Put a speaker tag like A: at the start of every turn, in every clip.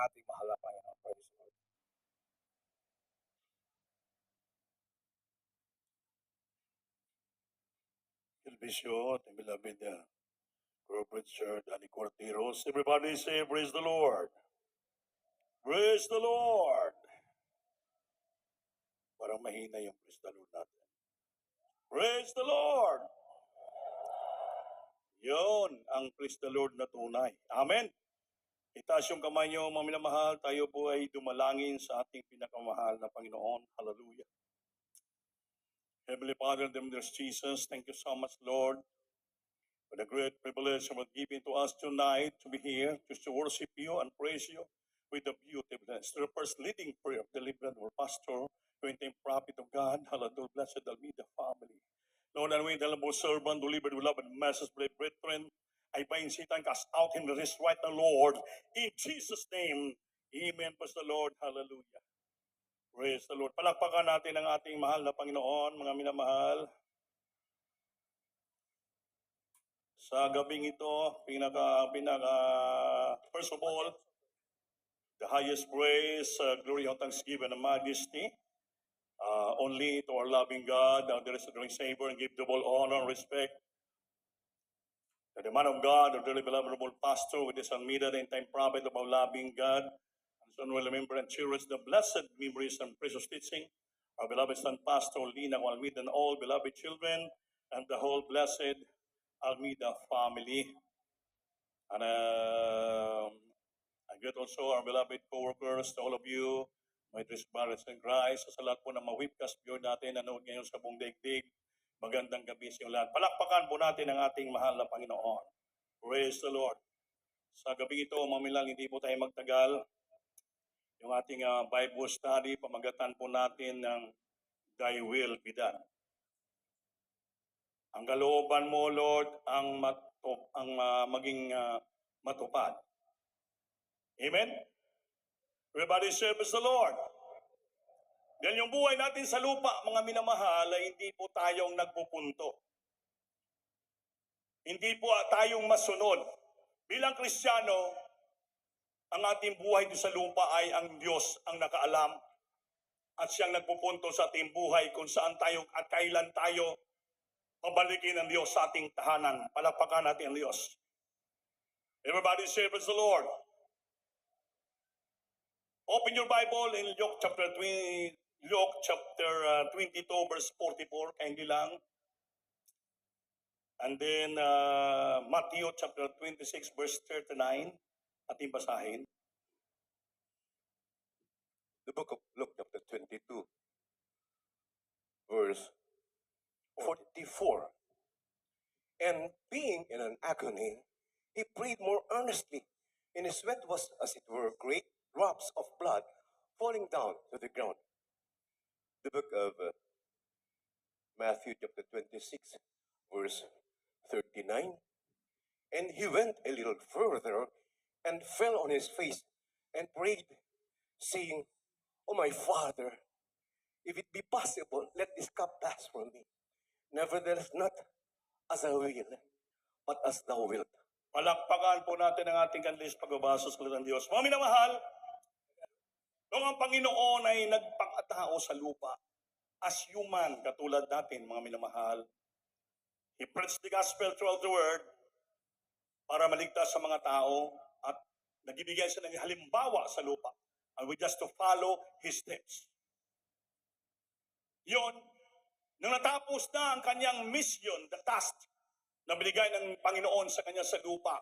A: ating mahal na Panginoon. Praise the Lord. Elvisio, the beloved corporate sir, Danny Cortiros. Everybody say, praise the Lord. Praise the Lord. Parang mahina yung praise the Lord natin. Praise the Lord. Yun ang praise the Lord na tunay. Amen. Itaas yung kamay niyo, mga minamahal. Tayo po ay dumalangin sa ating pinakamahal na Panginoon. Hallelujah. Heavenly Father, in the name of Jesus, thank you so much, Lord, for the great privilege you have given to us tonight to be here, just to worship you and praise you with the beauty of the first leading prayer of the Libran or Pastor, the prophet of God, hallelujah, blessed Almeida family. Lord, and we the humble servant, delivered with love and message, brave brethren, I bind Satan, cast out him, rest right the Lord, in Jesus' name, amen. Praise the Lord, hallelujah. Praise the Lord. Palakpakan natin ang ating mahal na Panginoon, mga minamahal. Sa gabing ito, first of all, the highest praise, glory, and thanksgiving, and majesty, only to our loving God, our dearest adoring Savior, and give double honor and respect to the man of God, our dearly beloved pastor, with his Almeida, the end-time prophet of our loving God, and soon will remember and cherish the blessed memories and precious teaching, our beloved son, Pastor Lina Almeida, and all beloved children, and the whole blessed Almeida family. And I greet also our beloved co-workers, to all of you, my dear brothers in Christ, sa lahat po ng mga webcast viewer natin, nanood ngayon sa buong daigdig. Magandang gabi sa inyo lahat. Palakpakan po natin ang ating mahal na Panginoon. Praise the Lord. Sa gabi ito, mamilang hindi po tayo magtagal. Yung ating Bible study, pamagatan po natin ng Thy will be done. Ang kalooban mo, Lord, ang maging matupad. Amen? Everybody serve the Lord. Dahil yung buhay natin sa lupa, mga minamahal, ay hindi po tayong nagpupunto. Hindi po tayong masunod. Bilang Kristiyano, ang ating buhay sa lupa ay ang Diyos ang nakaalam at siyang nagpupunto sa ating buhay kung saan tayo at kailan tayo pabalikin ng Diyos sa ating tahanan. Palakpakan natin ang Diyos. Everybody serve the Lord. Open your Bible in Luke chapter 22, verse 44, kindly lang. And then Matthew chapter 26, verse 39, ating basahin.
B: The book of Luke chapter 22, verse 44. And being in an agony, he prayed more earnestly, and his sweat was as it were great drops of blood falling down to the ground. The book of Matthew chapter 26, verse 39. And he went a little further and fell on his face and prayed, saying, O my Father, if it be possible, let this cup pass from me. Nevertheless, not as I will, but as thou wilt.
A: Palakpakan po natin ang ating kanlis pagbabasa sa salita ng Diyos. Mga minamahal, nung ang Panginoon ay nagpakatao sa lupa, as human, katulad natin, mga minamahal, He preached the gospel throughout the world para maligtas sa mga tao at nagbibigay siya ng halimbawa sa lupa. And we just to follow His steps. Yun, nung natapos na ang kanyang mission, the task na binigay ng Panginoon sa kanya sa lupa,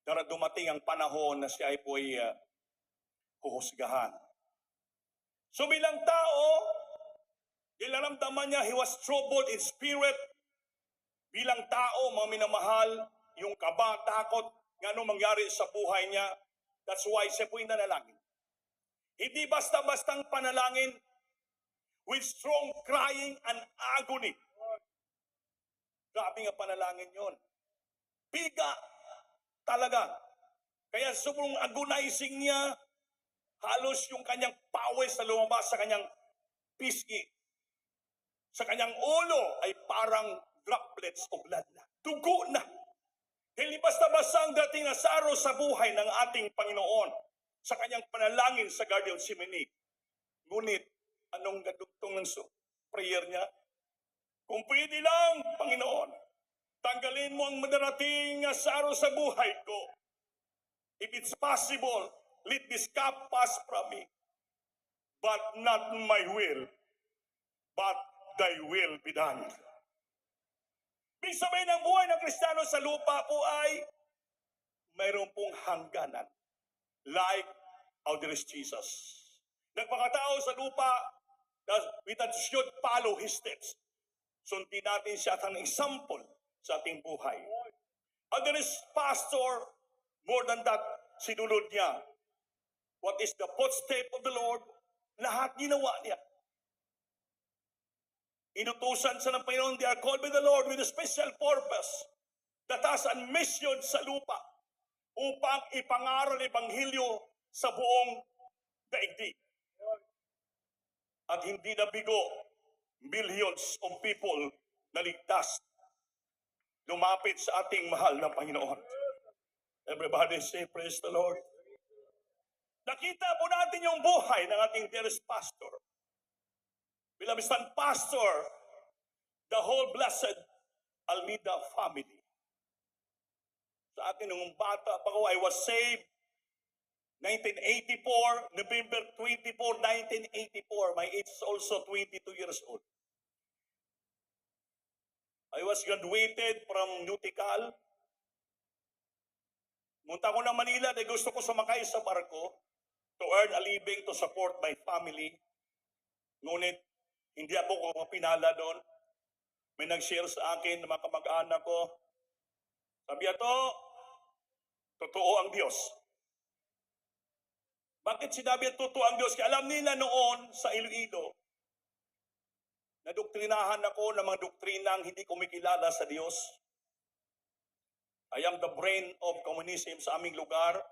A: dumating ang panahon na siya ay po'y huhusgahan. So bilang tao, nilaramdaman niya, he was troubled in spirit. Bilang tao, mga minamahal, yung kaba, takot, nga anong mangyari sa buhay niya. That's why siya po'y nanalangin. Hindi basta-bastang panalangin with strong crying and agony. Grabe nga panalangin yon. Biga talaga. Kaya sobrang agonizing niya, halos yung kanyang pawis na lumabas sa kanyang pisngi. Sa kanyang ulo ay parang droplets of blood na. Dugo na. Hindi basta-basta ang dating asaro sa buhay ng ating Panginoon. sa kanyang panalangin sa Garden of Gethsemane. Ngunit, anong gadugtong ng prayer niya? Kung pwede lang, Panginoon, tanggalin mo ang madarating nga sorrow sa buhay ko. If it's possible, let this cup pass from me. But not my will, but thy will be done. Ibig sabihin ng buhay ng Kristiyano sa lupa po ay mayroon pong hangganan. Like how there is Jesus. Nagpakatao sa lupa that we should follow His steps. Sundin natin siya at ang example sa ating buhay. How there is pastor, more than that, sinunod niya. What is the footstep of the Lord? Lahat ginawa niya. Inutusan sa ng Panginoon, they are called by the Lord with a special purpose that has a mission sa lupa upang ipangaral ang Ebanghelyo sa buong daigdig. At hindi nabigo, millions of people na ligtas lumapit sa ating mahal na Panginoon. Everybody say, praise the Lord. Nakita po natin yung buhay ng ating dearest pastor. Bilang isang pastor, the whole blessed Almeida family. Sa atin nung bata pa ko, I was saved 1984, November 24, 1984. My age is also 22 years old. I was graduated from Nutical. Munta ko ng Manila dahil gusto ko sumakay sa barko to earn a living to support my family. Ngunit, hindi ako pinala doon. May nag-share sa akin ng mga kamag-anak ko. Sabi ito, totoo ang Diyos. Bakit sinabi ang totoo ang Diyos? Kaya alam nila noon sa Iloilo, nadoktrinahan ako ng mga doktrinang hindi kumikilala sa Diyos. I am the brain of communism sa aming lugar.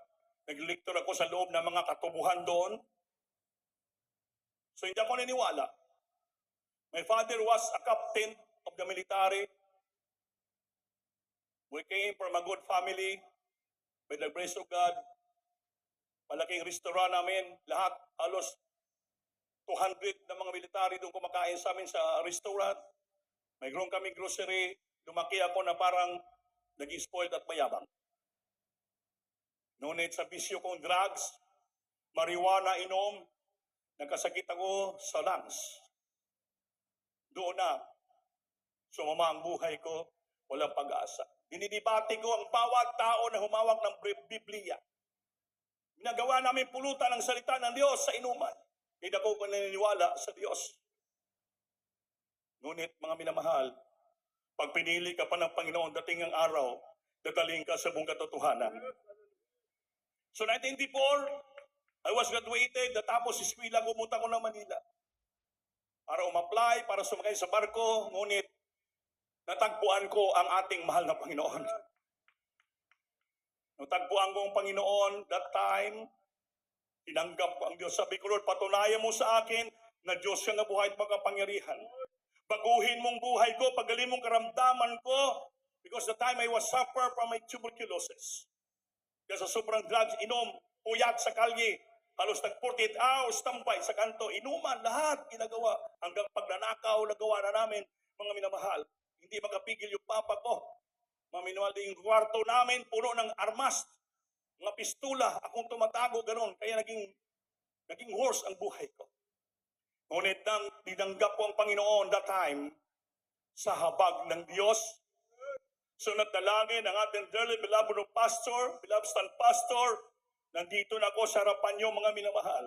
A: Nag-lecture ako sa loob ng mga katubuhan doon. So hindi ako naniniwala. My father was a captain of the military. We came from a good family. By the grace of God, malaking restaurant namin. Lahat, halos 200 na mga military doon kumakain sa amin sa restaurant. Mayroon kami grocery. Lumaki ako na parang naging spoiled at mayabang. Ngunit sa bisyo kong drugs, marijuana inom, nagkasakit ako sa lungs. Doon na, sumama ang buhay ko, walang pag-asa. Dinidibati ko ang bawat tao na humawak ng Biblia. Ginagawa namin pulutan ng salita ng Diyos sa inuman. Hindi ako naniniwala sa Diyos. Ngunit mga minamahal, pag pinili ka pa ng Panginoon, dating ang araw, dadaling ka sa buong katotohanan. So 1984, I was graduated, natapos eskwela, pumunta ko ng Manila. Para umapply, para sumakay sa barko, ngunit natagpuan ko ang ating mahal na Panginoon. Natagpuan ko ang Panginoon that time, tinanggap ko ang Diyos. Sabi ko, Lord, patunayan mo sa akin na Diyos ka na buhay at makapangyarihan. Baguhin mong buhay ko, pagaling mong karamdaman ko, because the time I was suffer from my tuberculosis. Kasi sa sobrang drugs, inom, puyat sa kalye, halos nag-48 hours, tambay sa kanto, inuman, lahat ginagawa. Hanggang pagnanakaw, nagawa na namin, mga minamahal. Hindi makapigil yung papa ko. Mga minamahal, yung kwarto namin, puno ng armas, mga pistula, akong tumatago, ganon. Kaya naging worse ang buhay ko. Ngunit nang tinanggap ko ang Panginoon that time, sa habag ng Diyos, so nagdalangin ang ating dearly beloved pastor, beloved stand pastor, nandito na ako sa harapan niyo mga minamahal.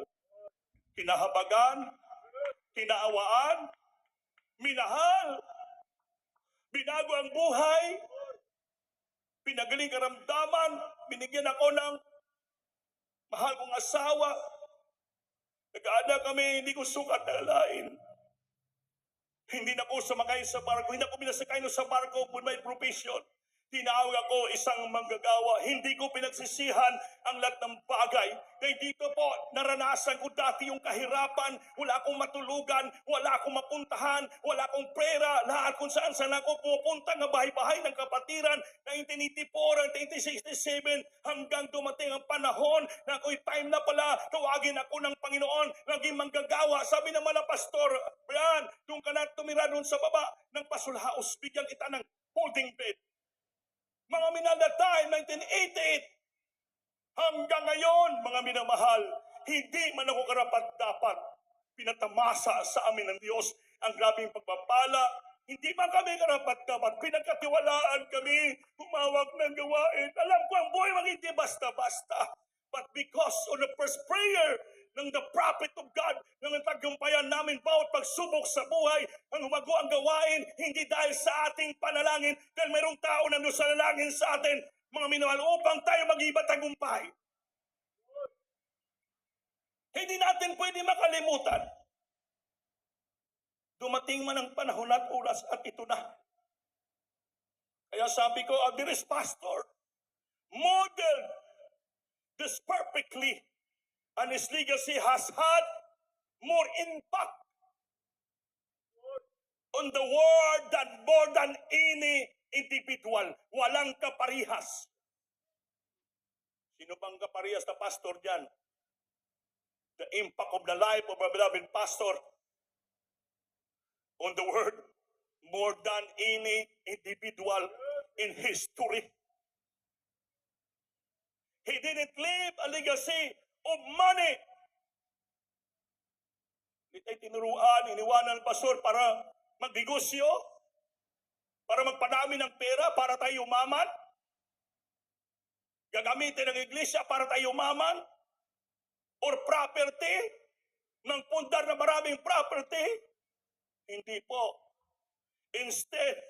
A: Kinahabagan, kinaawaan, minahal, binago ang buhay, pinagaling karamdaman, binigyan ako ng mahal kong asawa. Nag-aana kami, hindi ko sukat na alain. Hindi na ako sumakay sa barko, hindi ako binasakay sa barko with my profession. Tinawag ako isang manggagawa. Hindi ko pinagsisihan ang lahat ng bagay. Kaya dito po, naranasan ko dati yung kahirapan. Wala akong matulugan, wala akong mapuntahan, wala akong pera. Lahat kung saan saan ako pupunta ng bahay-bahay ng kapatiran. 1984, 1967, hanggang dumating ang panahon na ako'y time na pala, tawagin ako ng Panginoon, naging manggagawa. Sabi ng mga pastor, Brian, doon ka na tumira doon sa baba ng Pasulhaos. Bigyan kita ng holding bed. Mga minaladay, 1988, hanggang ngayon, mga minamahal, hindi man ako karapat-dapat. Pinatamasa sa amin ng Diyos ang grabing pagpapala. Hindi man kami karapat-dapat. Pinagkatiwalaan kami, humawak ng gawain. Alam ko ang buhay hindi basta-basta. But because of the first prayer ng the prophet of God, ng tagumpayan namin bawat pagsubok sa buhay, ang humago ang gawain, hindi dahil sa ating panalangin, dahil mayroong tao na doon sa nalangin sa atin, mga minahal, upang tayo mag-iba tagumpay. Hindi natin pwede makalimutan. Dumating man ang panahon at oras at ito na. Kaya sabi ko, dearest pastor, modeled this perfectly, and his legacy has had more impact on the world than more than any individual. Walang kaparihas. Sino bang kaparihas na pastor dyan? The impact of the life of a beloved pastor on the world more than any individual in history. He didn't leave a legacy of money. Hindi tayo tinuruan, iniwanan ng pastor para magnegosyo, para magpadami ng pera, para tayo umaman. Gagamitin ng iglesia para tayo umaman. Or property, ng pundar na maraming property. Hindi po. Instead,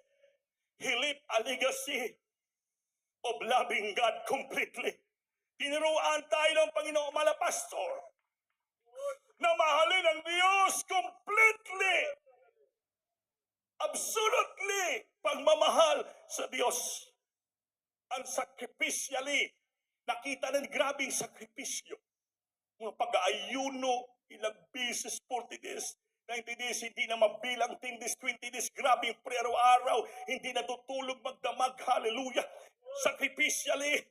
A: he left a legacy of loving God completely. Tinuruan tayo ng Panginoong mga pastor na mahalin ang Diyos completely. Absolutely. Pagmamahal sa Diyos. Ang sacrificially. Nakita ng grabing sakripisyo. Mga pag-aayuno, ilang beses, 40 days, 90 days, hindi na mabilang 10 days, 20 days, grabing prayer araw, hindi natutulog magdamag, hallelujah. Sacrificially,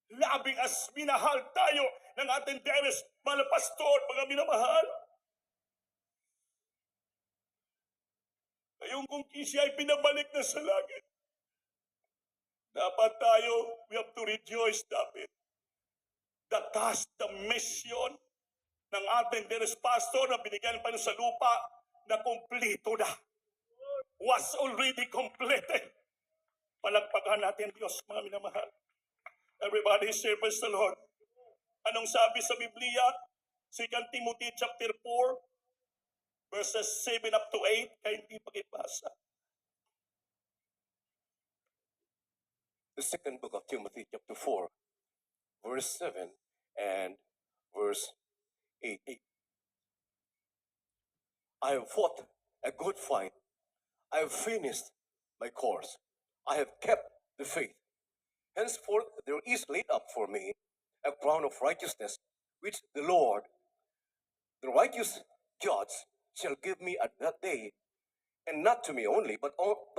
A: labing as minahal tayo ng ating dearest mga pastor, mga minamahal. Ngayong kung siya ay pinabalik na sa langit, dapat tayo, we have to rejoice, dapat. The task, the mission ng ating dearest pastor na binigyan pa sa lupa na kumpleto na. Was already completed. Palagpagan natin Diyos, mga minamahal. Everybody serves the Lord. Anong sabi sa Biblia? 2 Timothy chapter 4, verses 7 up to 8, kaya hindi pakipasa.
B: The second book of Timothy, chapter 4, verse 7 and verse 8. I have fought a good fight. I have finished my course. I have kept the faith. Henceforth there is laid up for me a crown of righteousness, which the Lord, the righteous judge, shall give me at that day, and not to me only, but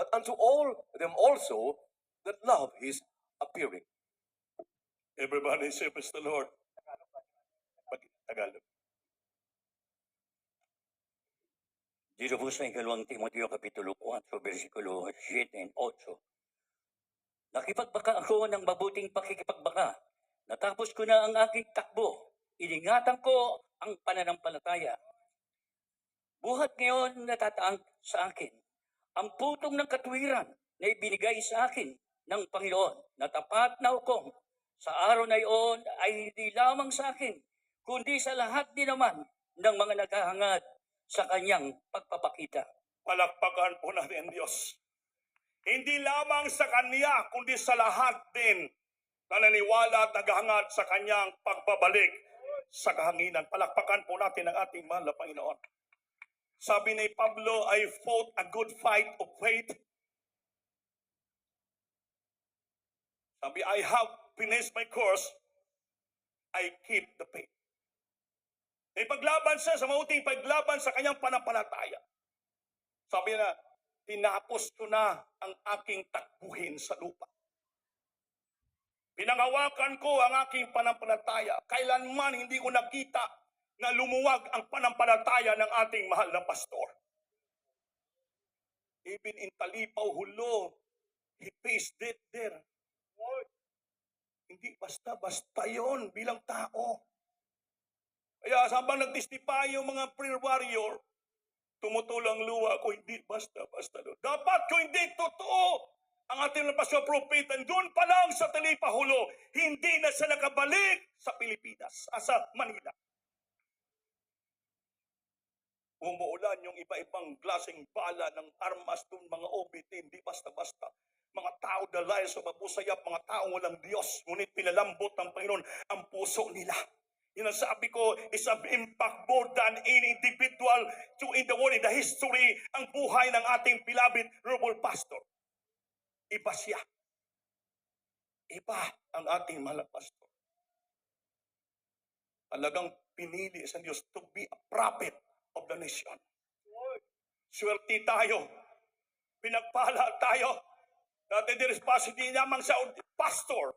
B: unto all them also that love his appearing.
A: Everybody serves the Lord. Tagalog.
C: Dito po sa ikalawang Timoteo Kapitulo 4, versikulo 7 and 8. Nakipagbaka ako ng mabuting pakikipagbaka. Natapos ko na ang aking takbo. Iningatan ko ang pananampalataya. Buhat ngayon natataang sa akin ang putong ng katuwiran na ibinigay sa akin ng Panginoon na tapat na hukom sa araw na iyon ay hindi lamang sa akin, kundi sa lahat din naman ng mga naghahangad sa kanyang pagpapakita.
A: Palakpakan po natin Diyos. Hindi lamang sa Kanya, kundi sa lahat din na naniwala at naghahangad sa Kanyang pagbabalik sa kahanginan. Palakpakan po natin ang ating mahal na Panginoon. Sabi ni Pablo, I fought a good fight of faith. Sabi, I have finished my course, I keep the faith. May paglaban siya sa mauting paglaban sa kanyang panampalataya. Sabi na, tinapos ko na ang aking takbuhin sa lupa. Pinangawakan ko ang aking panampalataya. Kailanman hindi ko nakita na lumuwag ang panampalataya ng ating mahal na pastor. Even in Talipaw, Hulo, he faced death there. Hindi basta-basta yon bilang tao. Kaya habang nag-testify yung mga prayer warrior, tumutulang luwa ko, hindi basta-basta doon. Dapat kung hindi totoo ang ating napasyo propeta, doon pa lang sa Talipahulo, hindi na siya nakabalik sa Pilipinas, sa Manila. Umuulan yung iba-ibang klaseng bala ng armas doon, mga OBT, hindi basta-basta. Mga tao dalayan sa mabusayap, mga tao walang Diyos, ngunit pinalambot ng Panginoon ang puso nila. Yun ang sabi ko, is an impact more than any individual to in the world, in the history, ang buhay ng ating beloved Robert Pastor. Iba siya. Iba ang ating mahal na pastor. Talagang pinili sa Diyos to be a prophet of the nation. Swerte tayo. Pinagpala tayo. Dati di responsibility lamang sa pastor.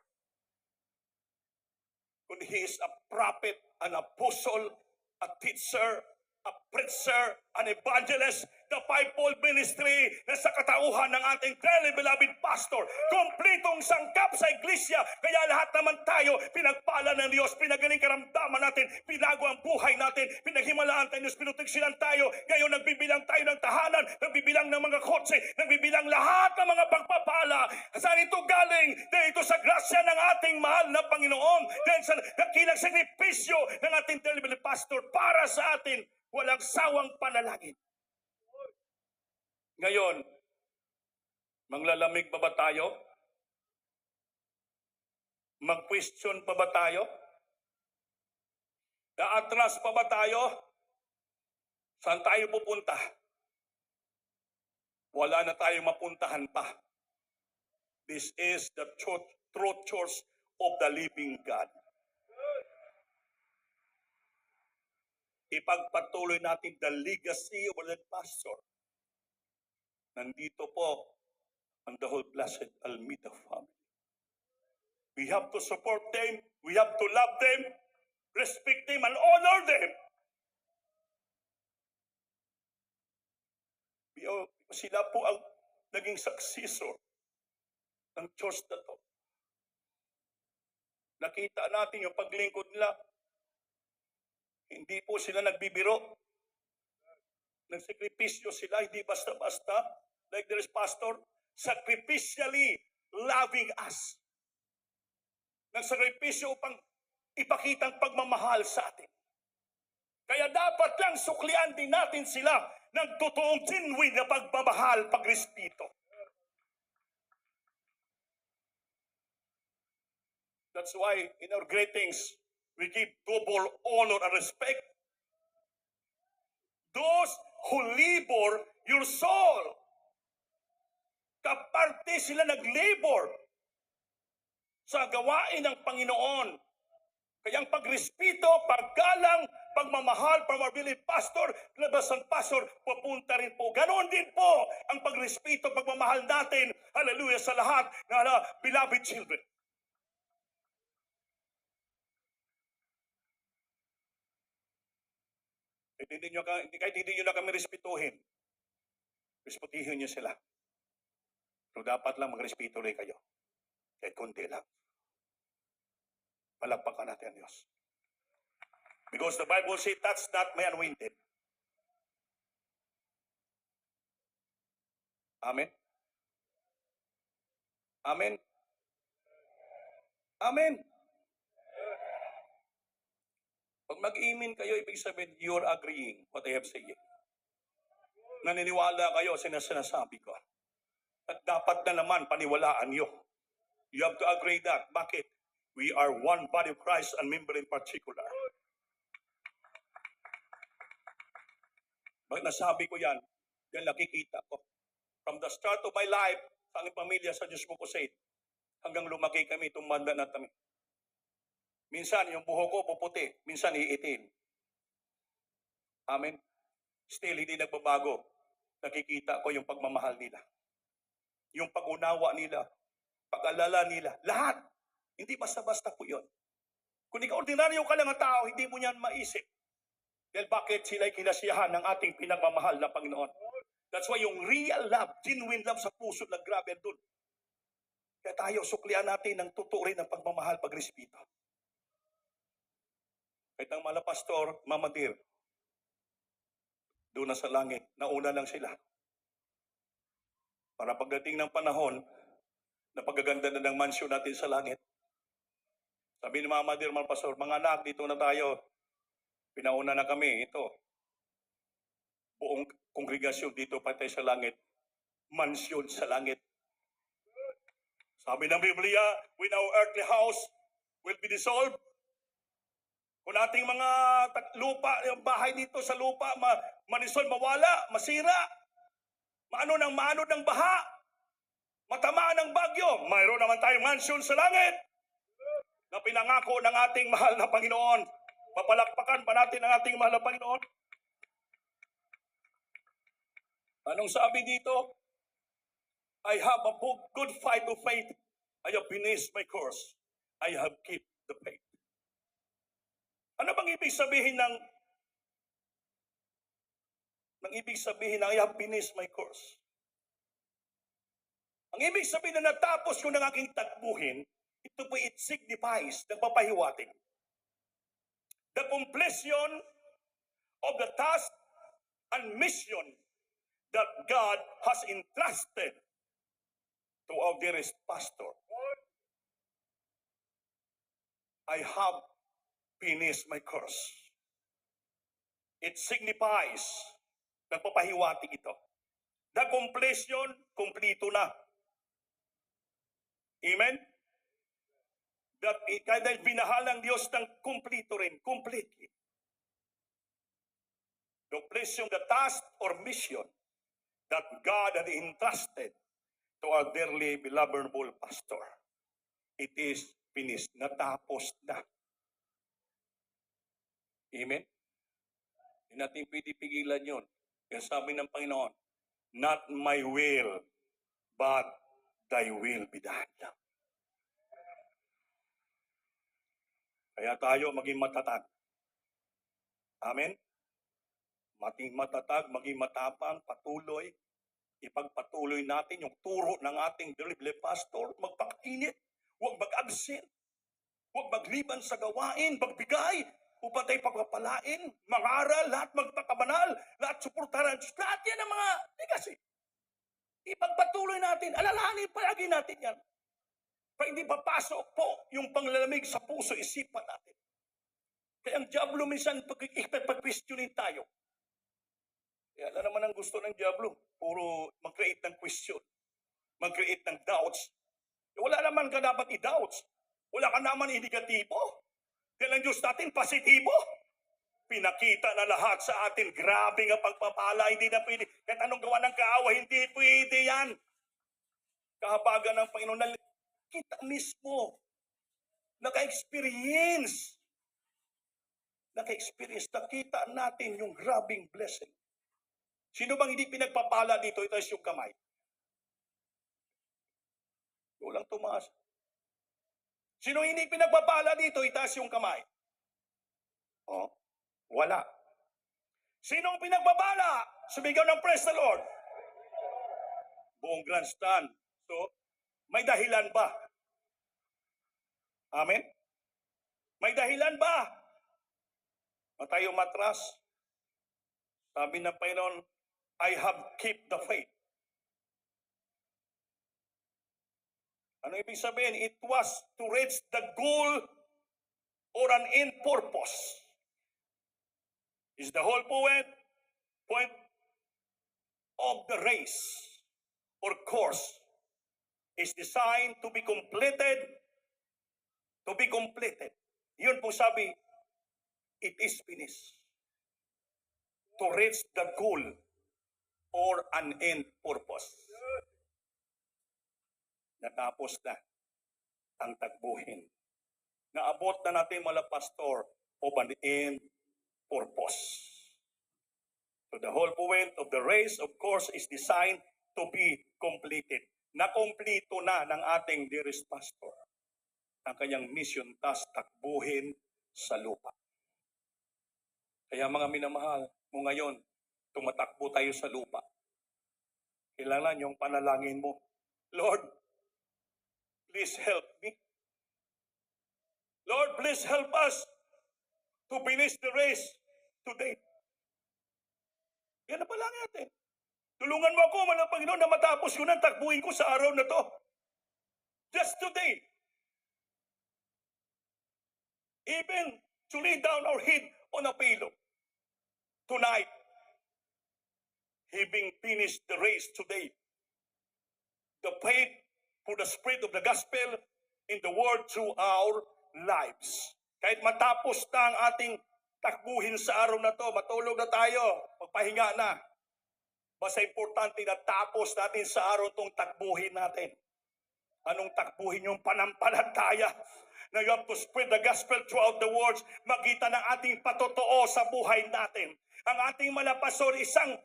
A: Kung he is a prophet, an apostle, a teacher, a preacher, an evangelist, the fivefold ministry na sa katauhan ng ating dearly beloved pastor. Kompletong sangkap sa iglesia. Kaya lahat naman tayo, pinagpala ng Diyos, pinagaling karamdaman natin, pinago ang buhay natin, pinaghimalaan tayo, pinutuksilan tayo. Ngayon nagbibilang tayo ng tahanan, nagbibilang ng mga kotse, nagbibilang lahat ng mga pagpapala. Saan ito galing? Dito sa grasya ng ating mahal na Panginoon. Dahil sa nakilang sakripisyo ng ating dearly beloved pastor para sa atin, walang sawang panalangin. Ngayon, manglalamig pa ba tayo? Mag-question pa ba tayo? Naatras pa ba tayo? Saan tayo pupunta? Wala na tayong mapuntahan pa. This is the true church of the living God. Ipagpatuloy natin the legacy of the pastor. Nandito po ang the whole blessed Almeida family. We have to support them, we have to love them, respect them, and honor them. Sila po ang naging successor ng church na to. Nakita natin yung paglingkod nila. Hindi po sila nagbibiro. Nagsakripisyo sila, hindi basta-basta. Like there is pastor, sacrificially loving us. Nagsakripisyo upang ipakitang pagmamahal sa atin. Kaya dapat lang suklian din natin sila ng totoong genuine na pagmamahal, pagrespeto. That's why in our greetings, we give double honor and respect. Those who labor your soul. Kaparte sila nag-labor sa gawain ng Panginoon. Kaya ang pagrespeto, paggalang, pagmamahal, pamabilin, pastor, labas ng pastor, papunta rin po. Ganon din po ang pagrespeto, pagmamahal natin, hallelujah, sa lahat ng beloved children. Kahit hindi nyo na kami respetuhin, respetuhin nyo sila. So dapat lang magrespeto rin kayo. Kahit konti lang. Palagpakan natin ang Diyos. Because the Bible says, touch not my anointed. Amen? Amen? Amen? Pag mag-amen kayo, ibig sabihin, you're agreeing what I have said. Naniniwala kayo sa sinasabi ko. At dapat na naman paniwalaan nyo. You have to agree that. Bakit? We are one body of Christ and member in particular. Bakit nasabi ko yan? Yan nakikita ko. From the start of my life, sa aking pamilya sa Diyos mo ko say, hanggang lumaki kami, tumanda na kami. Minsan, yung buhok ko puputi, minsan iitim. Amen. Still, hindi nagbabago. Nakikita ko yung pagmamahal nila. Yung pag-unawa nila, pag-alala nila, lahat. Hindi basta-basta po yun. Kung ikaw ordinaryo ka lang ang tao, hindi mo yan maisip. Dahil bakit sila'y kinasiyahan ng ating pinagmamahal na Panginoon? That's why yung real love, genuine love sa puso na grabe doon. Kaya tayo, suklian natin ng totoo rin ng pagmamahal, pagrespeto. Kahit ang mga pastor, Mama Dear, doon na sa langit, nauna lang sila. Para pagdating ng panahon, napagaganda na ng mansyon natin sa langit. Sabi ni Mama Dear, mga pastor, mga anak, dito na tayo. Pinauna na kami, ito. Buong kongregasyon dito pa tayo sa langit. Mansyon sa langit. Sabi ng Biblia, when our earthly house will be dissolved, kung ating mga lupa, yung bahay dito sa lupa, manisol, mawala, masira, maano ng baha, matamaan ng bagyo, mayroon naman tayong mansyon sa langit na pinangako ng ating mahal na Panginoon. Papalakpakan pa natin ang ating mahal na Panginoon. Anong sabi dito? I have a good fight of faith. I have finished my course. I have kept the faith. Ano bang ibig sabihin ng I have finished my course? Ang ibig sabihin na natapos ko ng aking takbuhin, ito po it signifies, nagpapahiwatig. The completion of the task and mission that God has entrusted to our dearest pastor. I have finished my course. It signifies, nagpapahiwatig ito. The completion, kumplito na. Amen? That kaya binahal ng Diyos ng kumplito rin, completely. The completion, the task or mission that God had entrusted to our dearly beloved pastor. It is finished. Natapos na. Amen? Hindi natin pwede pigilan yun. Yung sabi ng Panginoon, not my will, but thy will be done. Kaya tayo maging matatag. Amen? Maging matatag, maging matapang, patuloy. Ipagpatuloy natin yung turo ng ating dearly pastor. Magpakainit, huwag mag-absent, huwag magliban sa gawain, magbigay, upang tayo pagpapalain, mangaral, lahat magpakabanal, lahat suportaran. Lahat yan ang mga legacy. Ipagpatuloy natin, alalahanin, palagi natin yan. Para hindi papasok po yung panglalamig sa puso, isipan natin. Kaya ang Diablo minsan pag-questionin tayo. Kaya alam naman ang gusto ng Diablo, puro mag-create ng question, mag-create ng doubts. Wala naman ka dapat i-doubts. Wala ka naman i-negatibo. Dahil ang Diyos natin, positibo. Pinakita na lahat sa atin, grabe nga pagpapala, hindi na pwede. Kahit anong gawa ng kaawa, hindi pwede yan. Kahabagan ng Panginoon, kita mismo, naka-experience, nakita natin yung grabing blessing. Sino bang hindi pinagpapala dito? Itaas yung kamay. Walang tumaas. Sino hindi pinagpapala dito? Itaas yung kamay. Oh, wala. Sino ang pinagpapala? Sumigaw ng praise the Lord. Buong grandstand. So, may dahilan ba? Amen? May dahilan ba? Tayo matras. Sabi ng Panginoon, I have kept the faith. Ano ibig sabihin? It was to reach the goal or an end purpose. Is the whole point of the race or course is designed to be completed. Yun po sabi, it is finished. To reach the goal or an end purpose. Natapos na. ang takbuhin. Naabot na natin mga pastor of an end purpose. So the whole point of the race, of course, is designed to be completed. Nakomplito na ng ating dearest pastor ang kanyang mission, task takbuhin sa lupa. Kaya mga minamahal mo ngayon, tumatakbo tayo sa lupa. Kailangan yung panalangin mo, Lord, please help me. Lord, please help us to finish the race today. Yan na pala natin. Tulungan mo ako, manang Panginoon, na matapos ko na takbuhin ko sa araw na to. Just today. Even to lay down our head on a pillow. Tonight, having finished the race today, the faith for the spread of the gospel in the world through our lives. Kahit matapos na ang ating takbuhin sa araw na to, matulog na tayo, magpahinga na. Basta importante na tapos natin sa araw itong takbuhin natin. Anong takbuhin yung panampalataya? Na you have to spread the gospel throughout the world. Makita ng ating patotoo sa buhay natin. Ang ating mga pastor, isang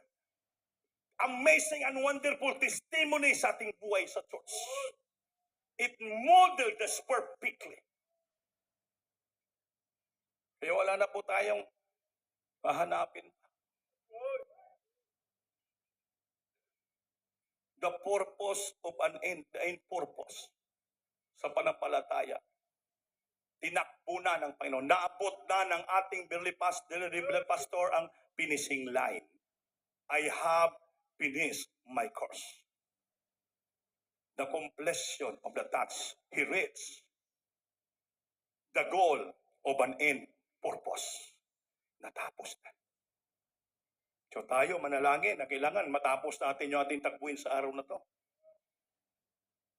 A: amazing and wonderful testimony sa ating buhay sa church. It modeled us perfectly. Kaya wala na po tayong hahanapin. The purpose of an end, the end purpose sa panampalataya. Tinakbo na ng Panginoon. Naabot na ng ating Beverly Pastor ang finishing line. I have finished my course. The completion of the task. He reached the goal of an end purpose. Natapos na. So tayo manalangin na kailangan matapos natin yung ating takbuhin sa araw na to.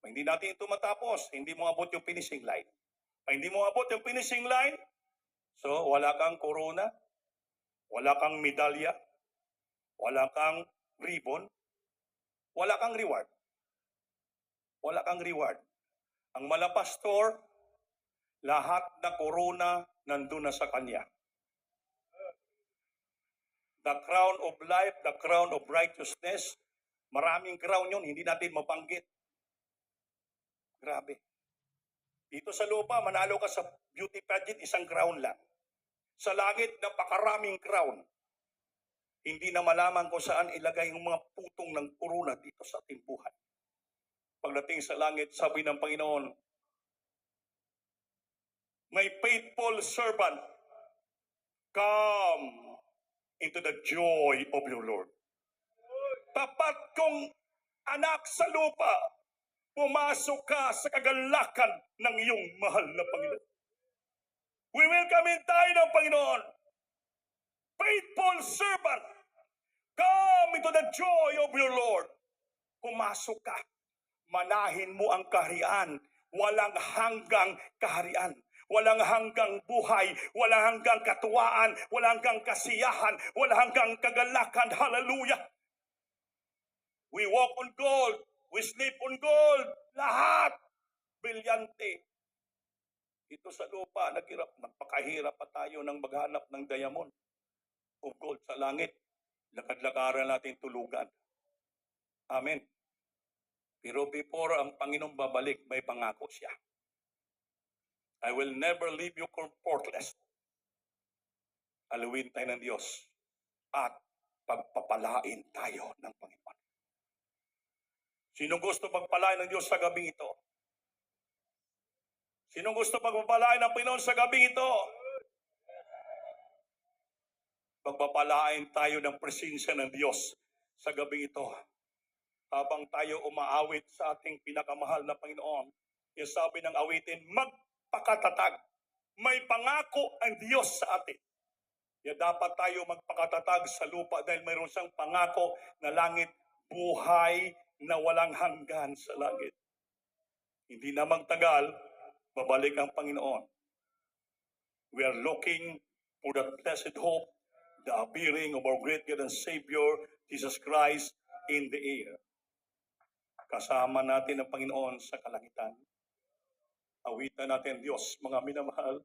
A: Kung hindi natin ito matapos, hindi mo abot yung finishing line. Kung hindi mo abot yung finishing line, so wala kang corona, wala kang medalya, wala kang ribbon, wala kang reward. Wala kang reward. Ang malapastor, lahat na corona nandun na sa kanya. The crown of life, the crown of righteousness, maraming crown yun, hindi natin mabanggit. Grabe. Dito sa lupa, manalo ka sa beauty pageant, isang crown lang. Sa langit, napakaraming crown. Hindi na malaman kung saan ilagay yung mga putong ng corona dito sa ating buhay. Pagdating sa langit, sabi ng Panginoon, my faithful servant, come into the joy of your Lord. Tapat kong anak sa lupa, pumasok ka sa kagalakan ng iyong mahal na Panginoon. We welcome tayo ng Panginoon. Faithful servant, come into the joy of your Lord. Pumasok ka. Manahin mo ang kaharian. Walang hanggang kaharian. Walang hanggang buhay, walang hanggang katuwaan, walang hanggang kasiyahan, walang hanggang kagalakan. Hallelujah! We walk on gold, we sleep on gold, lahat brilyante. Ito sa lupa, nagpakahirap pa tayo ng maghanap ng diamond o gold sa langit. Lakad-lakaran natin tulugan. Amen. Pero before ang Panginoon babalik, may pangako siya. I will never leave you comfortless. Alawin tayo ng Diyos at pagpapalain tayo ng Panginoon. Sinong gusto pagpalain ng Diyos sa gabing ito? Sinong gusto pagpapalain ng Panginoon sa gabing ito? Pagpapalain tayo ng presensya ng Diyos sa gabing ito. Habang tayo umaawit sa ating pinakamahal na Panginoon, yung sabi ng awitin, magpakatatag. May pangako ang Diyos sa atin. Kaya dapat tayo magpakatatag sa lupa dahil mayroon siyang pangako na langit, buhay na walang hanggan sa langit. Hindi na magtagal, babalik ang Panginoon. We are looking for the blessed hope, the appearing of our great God and Savior, Jesus Christ, in the air. Kasama natin ang Panginoon sa kalangitan. Awitan natin, Diyos, mga minamahal.